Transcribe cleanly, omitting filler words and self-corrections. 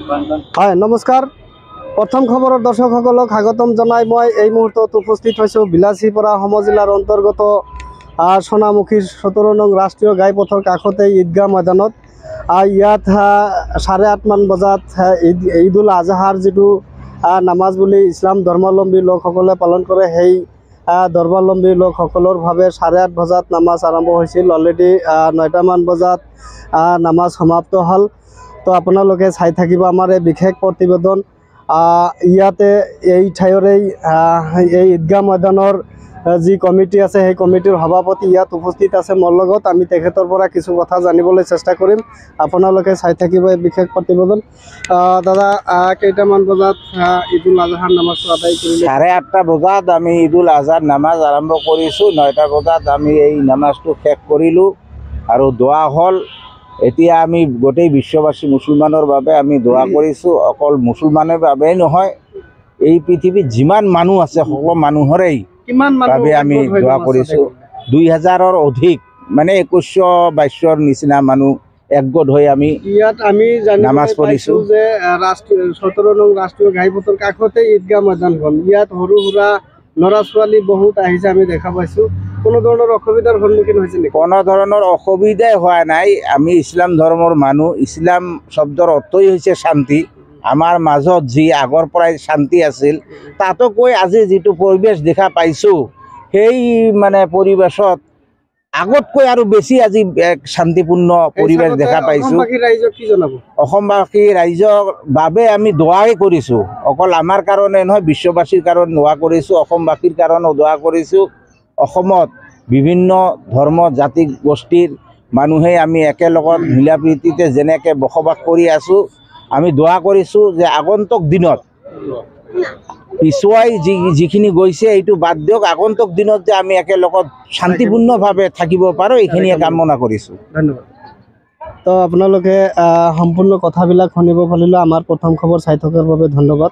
হয় নমস্কাৰ। প্ৰথম খবৰৰ দৰ্শকসকলক স্বাগতম জনাই মই এই মুহূৰ্তত উপস্থিত হৈছোঁ বিলাসীপাৰা সমজিলাৰ অন্তৰ্গত সোণামুখী 17 নং ৰাষ্ট্ৰীয় ঘাইপথৰ কাষতে ঈদগাহ ময়দানত। ইয়াত 8:30 মান বজাত ঈদুল আজহাৰ যিটো নামাজ বুলি ইছলাম ধৰ্মাৱলম্বী লোকসকলে পালন কৰে, সেই ধৰ্মাৱলম্বী লোকসকলৰ বাবে 8:30 বজাত নামাজ আৰম্ভ হৈছিল। অলৰেডি 9টা মান বজাত নামাজ সমাপ্ত হ'ল। তো আপোনালোকে চাই থাকিব আমাৰ এই বিশেষ প্ৰতিবেদন। ইয়াতে এই ঠাইৰেই এই ঈদগাহ ময়দানৰ যি কমিটি আছে সেই কমিটিৰ সভাপতি ইয়াত উপস্থিত আছে মোৰ লগত। আমি তেখেতৰ পৰা কিছু কথা জানিবলৈ চেষ্টা কৰিম। আপোনালোকে চাই থাকিব এই বিশেষ প্ৰতিবেদন। দাদা, কেইটামান বজাত ঈদুল আজহাৰ নামাজটো আদায় কৰিলে? 8:30 বজাত আমি ঈদুল আজহাৰ নামাজ আৰম্ভ কৰিছোঁ। 9টা বজাত আমি এই নামাজটো শেষ কৰিলোঁ আৰু দোৱা হ'ল। এতিয়া আমি গোটেই বিশ্ববাসী মুছলমানৰ বাবে আমি দোৱা কৰিছোঁ। অকল মুছলমানৰ বাবেই নহয়, এই পৃথিৱীত যিমান মানুহ আছে সকলো মানুহৰেই বাবে আমি দোৱা কৰিছোঁ। 2000ৰ অধিক, মানে 2100-2200 নিচিনা মানুহ একগোট হৈ আমি ইয়াত নামাজ পঢ়িছোঁ যে 17 নং ৰাষ্ট্ৰীয় ঘাইপথৰ কাষতে ঈদগাহ ময়দানখন। ইয়াত সৰু সুৰা ল'ৰা ছোৱালী বহুত আহিছে, আমি দেখা পাইছোঁ। কোনো ধৰণৰ অসুবিধাৰ সন্মুখীন হৈছে নেকি? কোনো ধৰণৰ অসুবিধাই হোৱা নাই। আমি ইছলাম ধৰ্মৰ মানুহ। ইছলাম শব্দৰ অৰ্থই হৈছে শান্তি। আমাৰ মাজত যি আগৰ পৰাই শান্তি আছিল, তাতকৈ আজি যিটো পৰিৱেশ দেখা পাইছোঁ, সেই মানে পৰিৱেশত আগতকৈ আৰু বেছি আজি এক শান্তিপূৰ্ণ পৰিৱেশ দেখা পাইছোঁ। ৰাইজক কি জনাব? অসমবাসী ৰাইজৰ বাবে আমি দোৱাই কৰিছোঁ। অকল আমাৰ কাৰণে নহয়, বিশ্ববাসীৰ কাৰণে দোৱা কৰিছোঁ, অসমবাসীৰ কাৰণেও দোৱা কৰিছোঁ। অসমত বিভিন্ন ধৰ্ম জাতি গোষ্ঠীৰ মানুহে আমি একেলগত মিলা প্ৰীতিতে যেনেকৈ বসবাস কৰি আছোঁ, আমি দোৱা কৰিছোঁ যে আগন্তুক দিনত পিছুৱাই যিখিনি গৈছে এইটো বাদ দিয়ক, আগন্তুক দিনত যে আমি একেলগত শান্তিপূৰ্ণভাৱে থাকিব পাৰোঁ, এইখিনিয়ে কামনা কৰিছোঁ। ধন্যবাদ। তো আপোনালোকে সম্পূৰ্ণ কথাবিলাক শুনিব পাৰিলে। আমাৰ প্ৰথম খবৰ চাই থকাৰ বাবে ধন্যবাদ।